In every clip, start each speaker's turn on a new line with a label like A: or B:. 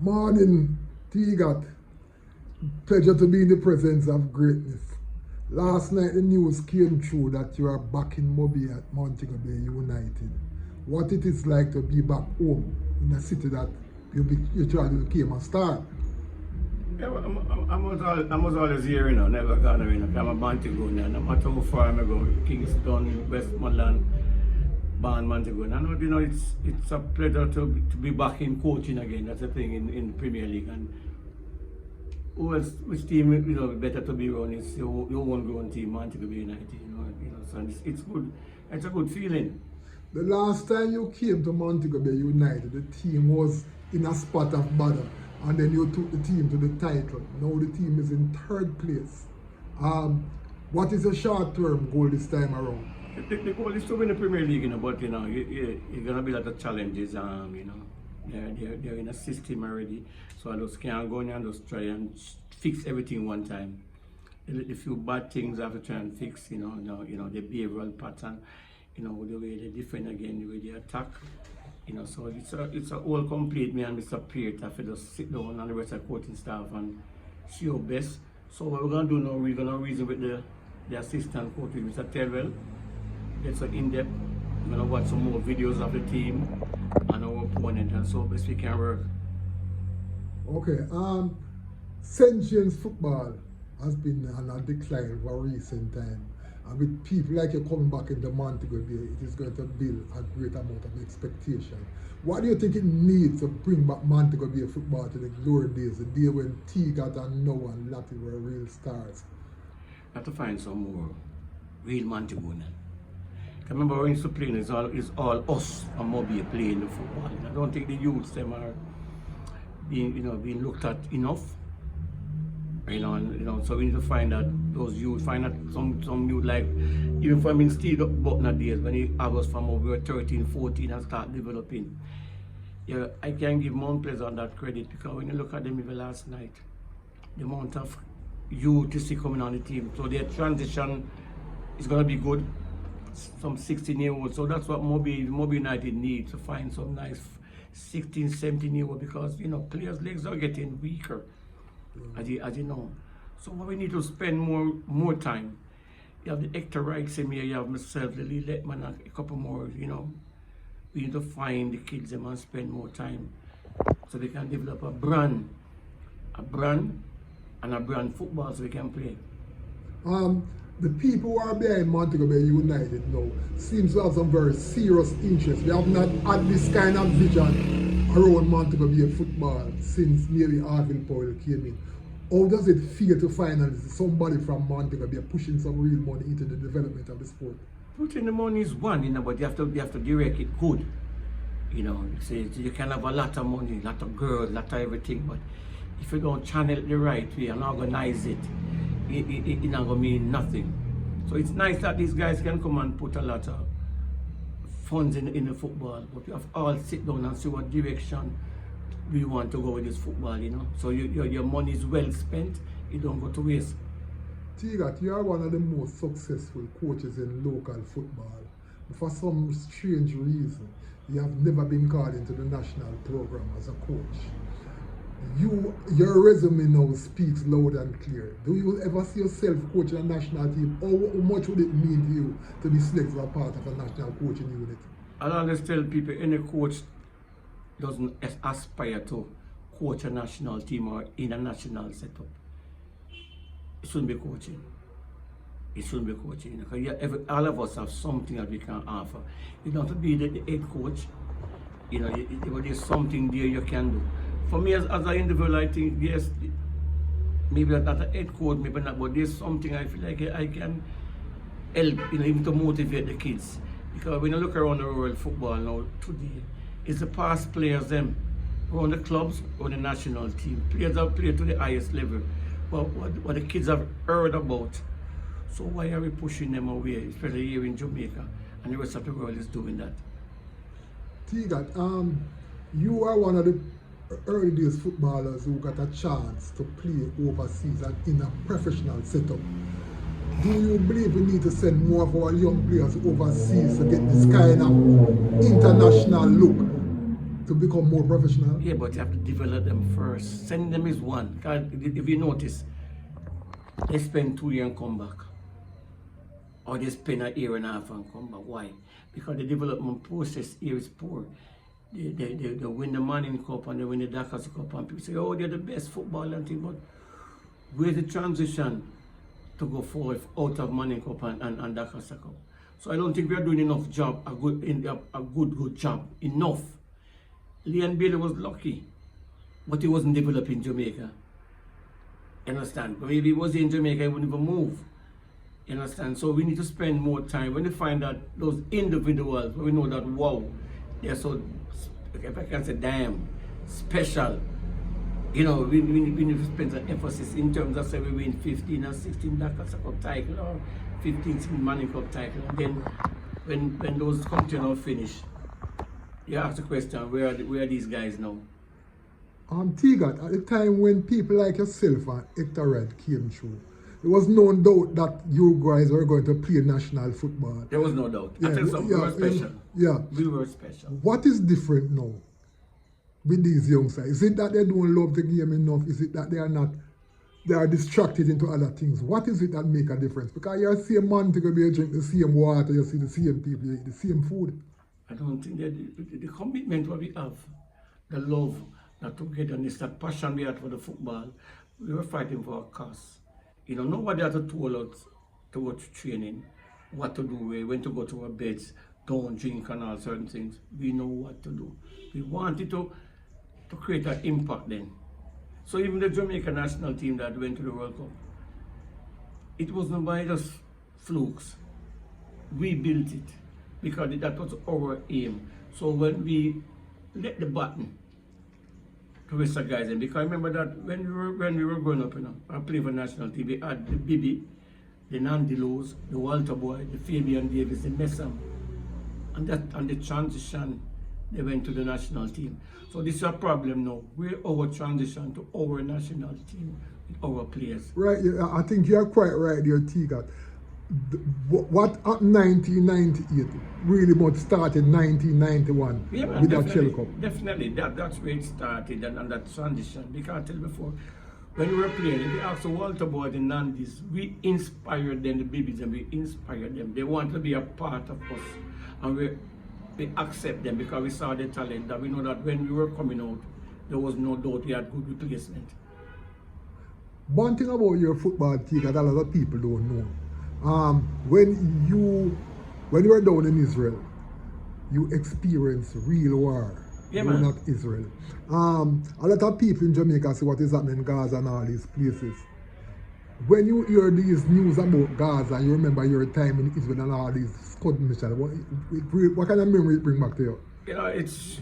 A: Morning, Tegat. Pleasure to be in the presence of greatness. Last night the news came through that you are back in Moby at Montego Bay United. What it is like to be back home in a city that you tried became a star.
B: Yeah, I was always here, you know, never gone away. I'm a Montego, no matter how far I go, Kingston, Westmoreland, Barn, Montego. And I know, you know, it's a pleasure to be back in coaching again. That's the thing in Premier League. And which team, you know, better to be around is your homegrown team, Montego Bay United. You know, so it's good. It's a good feeling.
A: The last time you came to Montego Bay United, the team was in a spot of bother, and then you took the team to the title. Now the team is in third place. What is the short-term goal this time around?
B: The goal is to win the Premier League, you know, but you know, you're gonna be a lot of challenges. You know, they're in a system already, so I just can't go in and just try and fix everything one time. The few bad things I have to try and fix, you know, the behavioral pattern, you know, the way they defend again, the way they attack, you know. So it's a whole complete. Me and Mr. Peart have to just sit down and the rest of the coaching staff and see our best. So what we're gonna do now, we're gonna reason with the assistant coach, Mr. Terwell. Get so in depth. We're gonna watch some more videos of the team and our opponent, and so best we can work.
A: Okay. St.James football has been on a decline for recent time. And with people like you coming back into Montego Bay, it is going to build a great amount of expectation. What do you think it needs to bring back Montego Bay football to the glory days, the day when Tegat and Noah and Lottie were real stars?
B: Have to find some more real Montego now. Remember when we used to play, it's all us and Moby playing the football. I don't think the youths them are being looked at enough. You know, so we need to find out those youth, find out some youth, like even from in Steve Buckner days when he was from over we were 13, 14 and start developing. Yeah, I can give Mount Pleasant that credit, because when you look at them even last night, the amount of youth you see coming on the team, so their transition is gonna be good. Some 16-year-olds, so that's what Moby United needs, to find some nice 16, 17-year-olds, because you know players' legs are getting weaker, as you know. So what we need to spend more time. You have the Hector Wrights in here, you have myself, the Lee Letman, and a couple more. You know, we need to find the kids and spend more time, so they can develop a brand football, so we can play.
A: The people who are behind Montego Bay United now seems to have some very serious interest. We have not had this kind of vision around Montego Bay football since maybe Arvin Powell came in. How does it feel to find somebody from Montego Bay pushing some real money into the development of the sport?
B: Putting the money is one, you know, but you have to direct it good. You know, you can have a lot of money, a lot of girls, a lot of everything, but if you don't channel it the right way and organize it, it's not going to mean nothing. So it's nice that these guys can come and put a lot of funds in the football, but we have all sit down and see what direction we want to go with this football, you know. So your money is well spent, you don't go to waste.
A: Tegat, you are one of the most successful coaches in local football. But for some strange reason, you have never been called into the national program as a coach. Your resume now speaks loud and clear. Do you ever see yourself coaching a national team? How much would it mean to you to be selected as part of a national coaching unit?
B: I always tell people, any coach doesn't aspire to coach a national team or in a national setup. It shouldn't be coaching. It shouldn't be coaching. Because all of us have something that we can offer. You don't have to be the head coach. You know, there's something there you can do. For me, as an individual, I think, yes, maybe not a head coach, maybe not, but there's something I feel like I can help, you know, even to motivate the kids. Because when you look around the world football now today, it's the past players, them, around the clubs, or the national team. Players have played to the highest level. But what the kids have heard about. So why are we pushing them away, especially here in Jamaica, and the rest of the world is doing that?
A: Tegat, you are one of the early days footballers who got a chance to play overseas and in a professional setup. Do you believe we need to send more of our young players overseas to get this kind of international look? To become more professional?
B: Yeah, but you have to develop them first. Send them is one. Because if you notice, they spend 2 years and come back. Or they spend a year and a half and come back. Why? Because the development process here is poor. They win the Manning Cup and they win the Dakar Cup and people say, oh, they're the best footballer and thing, but where's the transition to go forward out of Manning Cup and Dakar Cup? So I don't think we are doing enough job, a good job, enough. Leon Bailey was lucky, but he wasn't developing Jamaica. You understand? But if he was in Jamaica, he wouldn't even move. You understand? So we need to spend more time. When we find that those individuals, we know that, wow, they're so, if I can say, damn, special. You know, we need to spend some emphasis in terms of, say, we win 15 or 16 Dakar Cup title or 15, 16 Manning Cup title. And then when those competitions finish, you ask the question, where are these guys now?
A: Tegat, at the time when people like yourself and Hector Red came through, there was no doubt that you guys were going to play national football.
B: There was no doubt. Yeah, I tell you something, we were special.
A: Yeah.
B: We were special.
A: What is different now with these youngsters? Is it that they don't love the game enough? Is it that they are distracted into other things? What is it that make a difference? Because you're the same Montego Bay, you drink the same water, you see the same people, you eat the same food.
B: I don't think that the commitment what we have, the love, the togetherness, the passion we had for the football, we were fighting for a cause. You know, nobody had to tell us to go to training, what to do, when to go to our beds, don't drink and all certain things. We know what to do. We wanted to create an impact then. So even the Jamaica national team that went to the World Cup, it wasn't by just flukes. We built it because that was our aim. So when we let the button to West guys, and because I remember that when we were growing up, you know, I played for national team, we had the Bibi, the Nandilos, the Walter Boy, the Fabian Davis, the Messam, and the transition, they went to the national team. So this is a problem now. We're our transition to our national team with our players.
A: Right, yeah, I think you're quite right there, Tegat. What happened 1998 really much started 1991 with that Shell Cup.
B: Definitely, that's where it started and that transition. Because I tell you before, when we were playing, if you ask the Walter Boy, the Nandis, we inspired them, the babies, and we inspired them. They want to be a part of us. And we accept them because we saw the talent, that we know that when we were coming out, there was no doubt we had good replacement.
A: One thing about your football team that a lot of people don't know. When you were down in Israel, you experienced real war.
B: Yeah, man.
A: Not Israel. A lot of people in Jamaica see what is happening in Gaza and all these places. When you hear these news about Gaza, you remember your time in Israel and all these skirmishes. What kind of memory it bring back to you?
B: You know, it's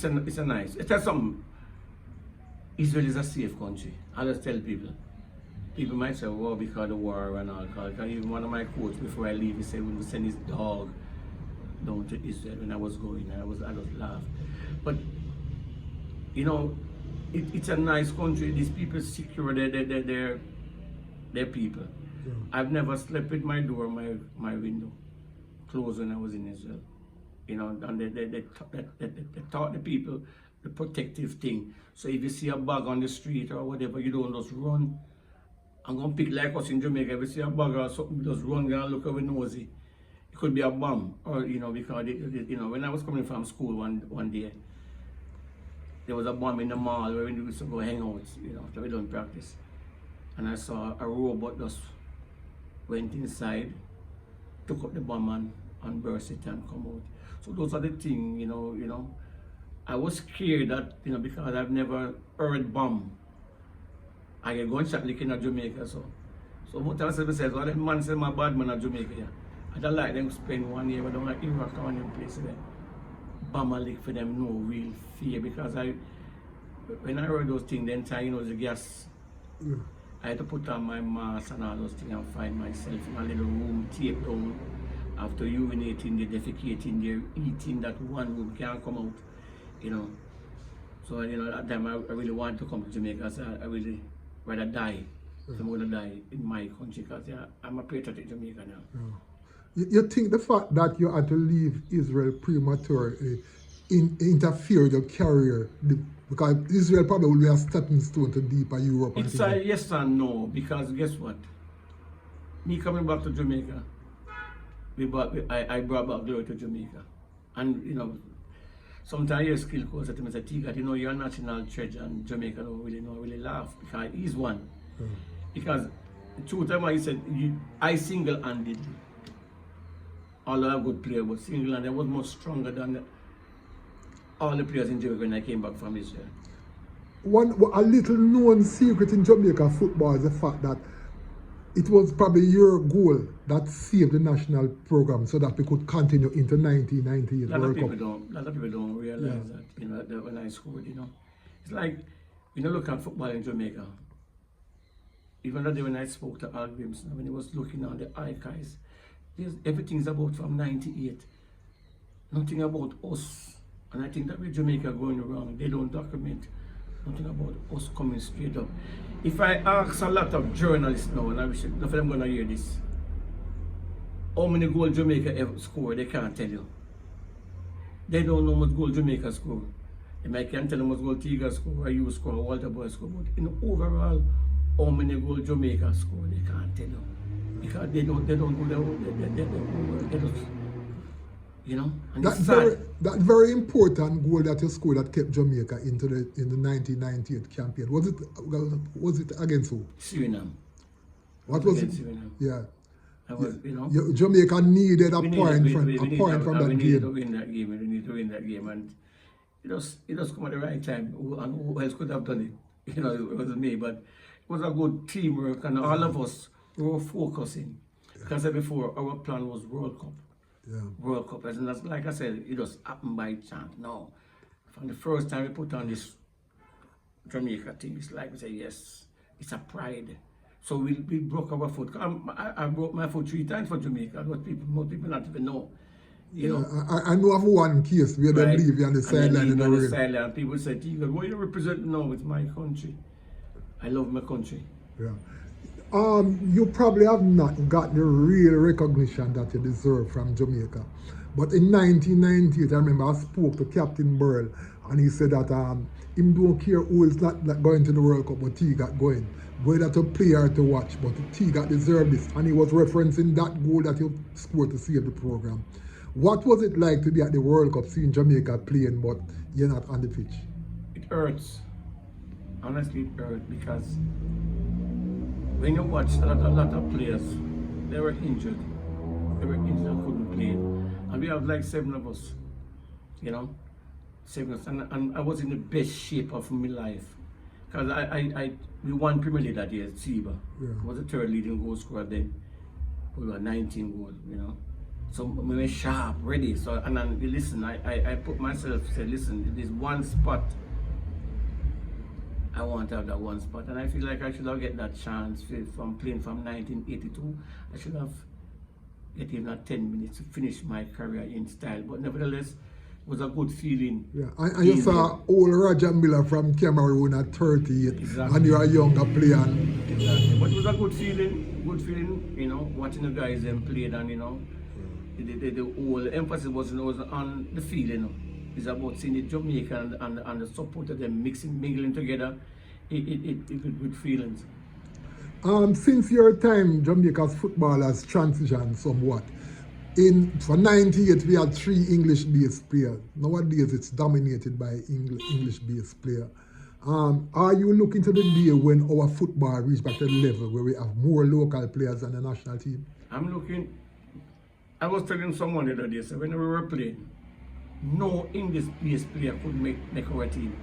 B: a nice. It has some. Israel is a safe country. I just tell people. People might say, well, because of the war and all. Because even one of my coaches, before I leave, he said, we will send his dog down to Israel when I was going. I just laughed. But, you know, it's a nice country. These people secure their people. Yeah. I've never slept with my door, my window closed when I was in Israel. You know, and they taught the people the protective thing. So if you see a bag on the street or whatever, you don't just run. I'm going to pick like us in Jamaica. If you see a bag or something, just run and look over nosy. It could be a bomb, or, you know, because, you know, when I was coming from school one day, there was a bomb in the mall where we used to go hang out, you know, after we done practice. And I saw a robot just went inside, took up the bomb and burst it and come out. So those are the things, you know. I was scared that, you know, because I've never heard bomb. I get gunshot licking in Jamaica, so most of the says, well, that man said my bad man in Jamaica, yeah. I don't like them spend 1 year, but I don't like Iraq or one place there. Bomb a lick for them, no real fear, because when I heard those things, then time, you know, the gas, I had to put on my mask and all those things and find myself in a little room, tape down, after urinating there, defecating there, eating, that one room can't come out, you know. So, you know, at that time I really wanted to come to Jamaica, so I really rather die. So I'm going to die in my country because I'm a patriotic Jamaican now.
A: You think the fact that you had to leave Israel prematurely interfere with your career? Because Israel probably will be a stepping stone to deeper Europe.
B: It's a yes and no, because guess what? Me coming back to Jamaica, I brought back glory to Jamaica. And, you know, sometimes your skill coach at me say, Tegat, you know, you're a national treasure, and Jamaica don't really laugh, because he's one. Because the truth of it, he said, I single-handed all of a good player, but single-handed was much stronger than all the players in Jamaica when I came back from Israel.
A: A little known secret in Jamaica football is the fact that it was probably your goal that saved the national program so that we could continue into 1998 World Cup.
B: A lot of people don't realize that, you know, that when I scored, you know. It's like, you know, look at football in Jamaica. Even that day when I spoke to Al Grimson, when he was looking on the archives, everything's about from 98. Nothing about us. And I think that with Jamaica going wrong, they don't document nothing about us coming straight up. If I ask a lot of journalists now, and I wish none of them gonna hear this, how many goals Jamaica ever scored, they can't tell you. They don't know how much goal Jamaica scored. They might can't tell them how much goal Tegat scored, or you scored, or Walter Boy scored, but in overall, how many goals Jamaica scored, they can't tell you. Because they don't do their own, they just, you know, and
A: that very important goal that you scored that kept Jamaica in the 1998 campaign, was it against who?
B: Suriname.
A: What was it?
B: Suriname.
A: Yeah.
B: Was, you know,
A: Jamaica needed a point from that game.
B: We need to win that game. We need to win that game, and it just come at the right time. And who else could have done it? You know, it wasn't me, but it was a good teamwork, and all of us were focusing. Because before, our plan was World Cup.
A: Yeah.
B: World Cup, and that's, like I said, it just happened by chance. No, from the first time we put on this Jamaica thing, it's like we say, yes, it's a pride. So we broke our foot. I broke my foot 3 times for Jamaica. Most people not even know. You know.
A: I know of one case where they leave you on the sideline in the rain.
B: Sideline. People say, Tegat, what you represent now? It's my country. I love my country.
A: Yeah. You probably have not got the real recognition that you deserve from Jamaica. But in 1998, I remember I spoke to Captain Burrell, and he said that him don't care who is not going to the World Cup, but Tegat going. Whether to play or to watch, but Tegat deserved this. And he was referencing that goal that you scored to save the program. What was it like to be at the World Cup, seeing Jamaica playing, but you're not on the pitch?
B: It hurts. Honestly, it hurts, because when you watch a lot of players, they were injured. They were injured and couldn't play. And we have like 7 of us, you know, 7 of us. And I was in the best shape of my life. Because we won Premier League that year, Siba.
A: Yeah.
B: I was the 3rd leading goal scorer then. We were 19 goals, you know. So we were sharp, ready. So, and then, listen, I put myself, said, listen, there's one spot. I want to have that one spot, and I feel like I should have get that chance from playing from 1982. I should have get even 10 minutes to finish my career in style. But nevertheless, it was a good feeling.
A: Yeah, and you saw old Roger Miller from Cameroon at 38,
B: exactly.
A: And you're a younger player.
B: Exactly, but it was a good feeling, you know, watching the guys them played, and you know, the whole emphasis was on the feeling. It's about seeing the Jamaican and the support of them mingling together. It good feelings.
A: Since your time, Jamaica's football has transitioned somewhat. For 98, we had 3 English-based players. Nowadays, it's dominated by English-based players. Are you looking to the day when our football reach back to the level where we have more local players than the national team?
B: I'm looking. I was telling someone the other day, so when we were playing, no English-based player could make our team.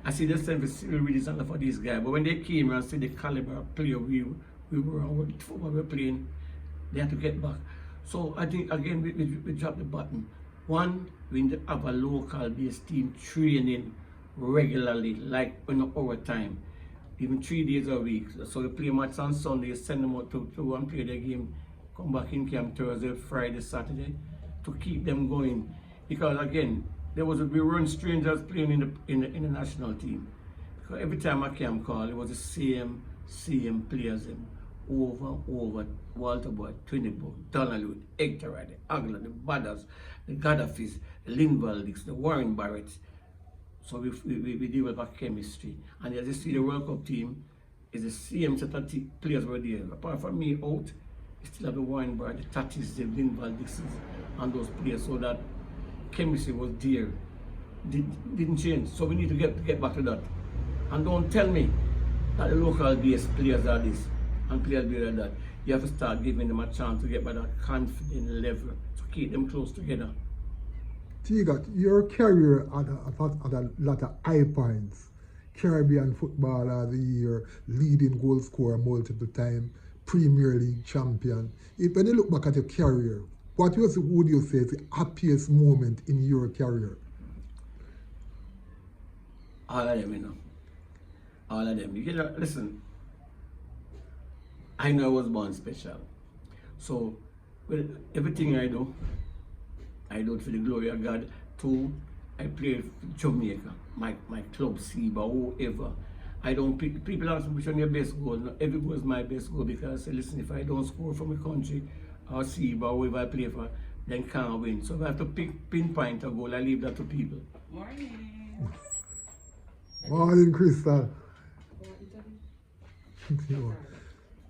B: I see the same reason for these guys, but when they came and see the caliber of player we were on, what football we were playing, they had to get back. So I think again we dropped the button. One, we need to have a local-based team training regularly, like in our time, even 3 days a week. So we play match on Sunday, send them out to and play their game, come back in camp Thursday, Friday, Saturday, to keep them going. Because again, we weren't strangers playing in the national team. Because every time I came call, it was the same players over. Walter Boy, Twinnibug, Donald, Hector, the Agla, the Badders, the Gaddafis, Linval Dix, the Warren Barrett. So we develop a chemistry. And as you see, the World Cup team is the same set of players were there. Apart from me out, you still have the Warren Barrett, the Tatis, the Linval Dixes, and those players. So that chemistry was there. Didn't change. So we need to get back to that. And don't tell me that the local based players are this and players be like that. You have to start giving them a chance to get by that confident level to keep them close together.
A: Tegat, your career at a lot of high points. Caribbean Footballer of the Year, leading goal scorer multiple times, Premier League champion. When you look back at your career, what would you say is the happiest moment in your career?
B: All of them, you know. All of them. You know, listen, I know I was born special. So, with everything I do it for the glory of God. Two, I play for Jamaica, my club, SEBA, whoever. I don't pick, people ask me which one your best goal. No, every goal is my best goal because I say, listen, if I don't score from a country or SEBA or whoever I play for, then can't win. So if I have to pinpoint a goal, I leave that to people.
C: Morning.
A: Morning, Crystal.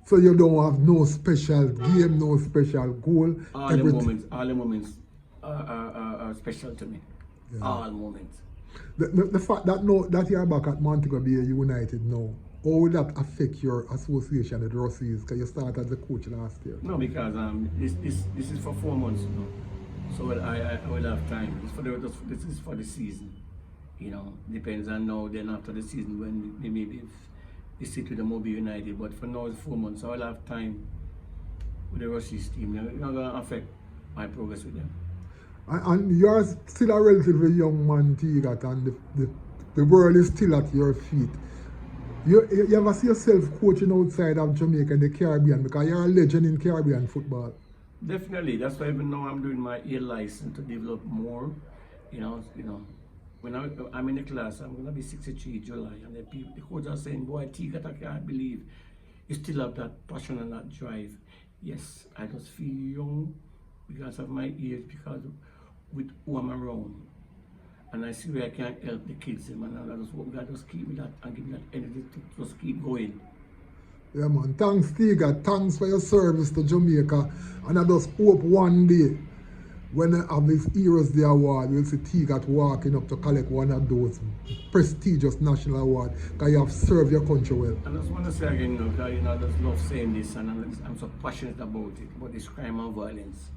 A: So you don't have no special game, no special goal.
B: All the moments are special to me. Yeah. All moments.
A: The fact that you're back at Montego Bay United now, how will that affect your association with Russies? Because you started as a coach last year.
B: No, because this is for 4 months, you know. So I will have time. This is for the season. You know, depends on now. Then after the season, when maybe they sit with the Montego Bay United. But for now, it's 4 months. So I'll have time with the Russies team. It's not going to affect my progress with them.
A: And you're still a relatively young man, Tegat, and the world is still at your feet. You ever see yourself coaching outside of Jamaica in the Caribbean, because you're a legend in Caribbean football?
B: Definitely. That's why even now I'm doing my A license to develop more. You know. When I'm in the class, I'm going to be 63 July, and the coach are saying, boy, Tegat, I can't believe you still have that passion and that drive. Yes, I just feel young because of my age, because with who I'm around. And I see where I can help the kids, and I just hope God just keep me that and give me that energy to just keep going.
A: Yeah, man. Thanks, Tegat. Thanks for your service to Jamaica. And I just hope one day, when I have this Heroes Day award, we'll see Tegat walking up to collect one of those prestigious national awards, because you have served your country well.
B: I just want to say again, because I just love saying this, and I'm so passionate about it, about this crime and violence.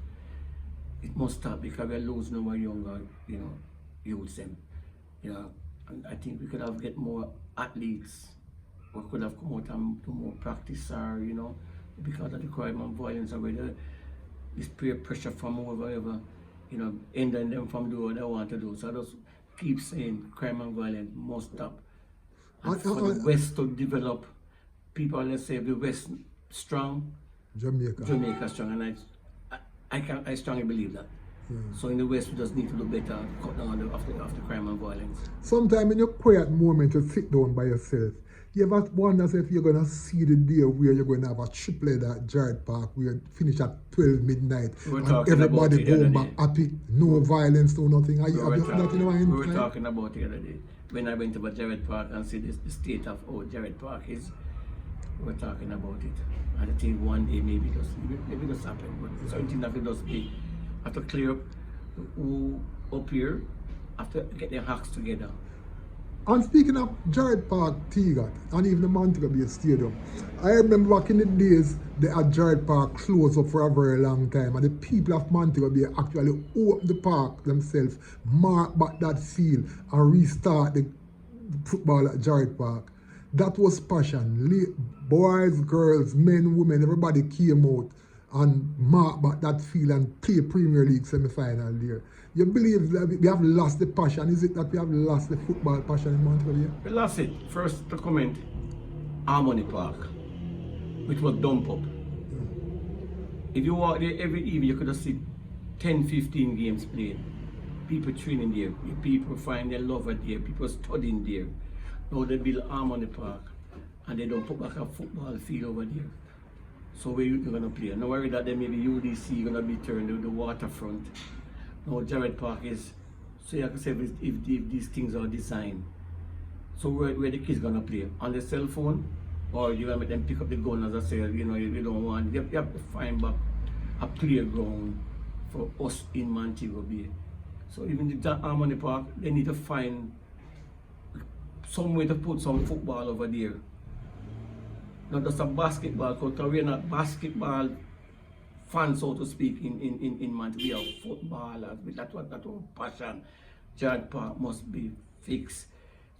B: It must stop, because we're losing our younger, youths. And I think we could have get more athletes, or could have come out and do more practice, or because of the crime and violence, or whether this peer pressure from whoever, hindering them from doing what they want to do. So I just keep saying crime and violence must stop. And for the West to develop, people, let's say the West strong, Jamaica strong, and I strongly believe that. Yeah. So in the West, we just need to do better, cut down after crime and violence.
A: Sometimes in your quiet moment, you sit down by yourself. You ever wonder if you're going to see the day where you're going to have a triplet at Jared Park, where you finish at 12 midnight, and everybody go back happy, no violence, no nothing. Have you that in mind?
B: We were talking about it the other day. When I went to Jared Park and see the state of how Jared Park is, we were talking about it. And I think one day maybe just happen, but something that will just be, have to clear up who up here, have to get their hacks together.
A: And speaking of Jared Park, Tegat, and even the Montego Bay Stadium, I remember back in the days, the Jared Park closed up for a very long time, and the people of Montego Bay actually opened the park themselves, mark back that field, and restart the football at Jared Park. That was passion. Boys, girls, men, women, everybody came out and mark back that field and play Premier League semi-final there. You believe that we have lost the passion? Is it that we have lost the football passion in Montego Bay?
B: We lost it. First to comment, Harmony Park, which was dump up. If you walk there every evening, you could have seen 10, 15 games played. People training there, people find their love there, people studying there. Now they build Harmony Park and they don't put back a football field over there. So where you're going to play? No worry that there may be UDC going to be turned to the waterfront. Now Jared Park is So you can say if these things are designed, so where the kids gonna play? On the cell phone? Or you gonna make them pick up the gun, as I said, you know, you don't want, you have to find back a playground for us in Montego Bay. So even the Harmony Park, they need to find some way to put some football over there. Not just a basketball, because we're not basketball fans, so to speak, in Montego. We are footballers, that's what passion. George Park must be fixed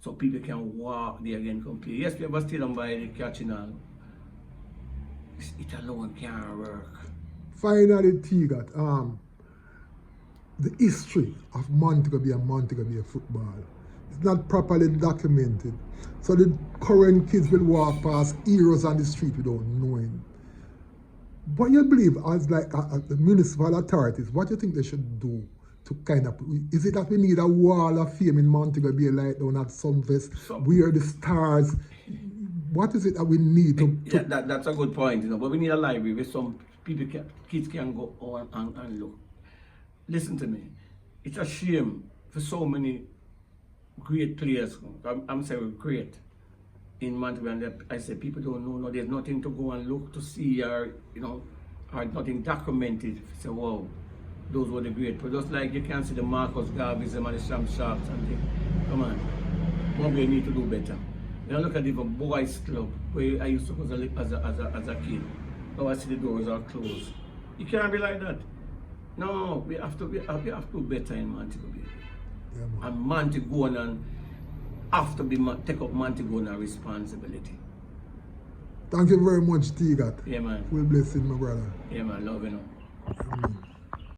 B: so people can walk there again complete. Yes, we have a stadium by the catching on. It alone can't work.
A: Finally, Tegat, the history of Montego Bay and Montego Bay football is not properly documented. So the current kids will walk past heroes on the street without knowing. What you believe as like the municipal authorities, what do you think they should do to kind of, is it that we need a wall of fame in Montego Bay like down at Sunfest, where the stars, what is it that we need to
B: yeah, that's a good point, you know, but we need a library where some people kids can go on and look. Listen to me, it's a shame for so many great players, I'm saying great, in Montego Bay, and I say people don't know, no, there's nothing to go and look to see, or you know, or nothing documented. Say, wow, those were the great. But just like you can see the Marcus Garveys and the Sham Sharks and things. Come on, what we need to do better. You know, look at even boys club where I used to go as a kid. Now I see the doors are closed. You can't be like that. No, we have to do better in Montego Bay. Yeah, and Montego have to take up Montego responsibility.
A: Thank you very much, Tegat.
B: Yeah, man.
A: Full blessing, my brother.
B: Yeah, man. Love you.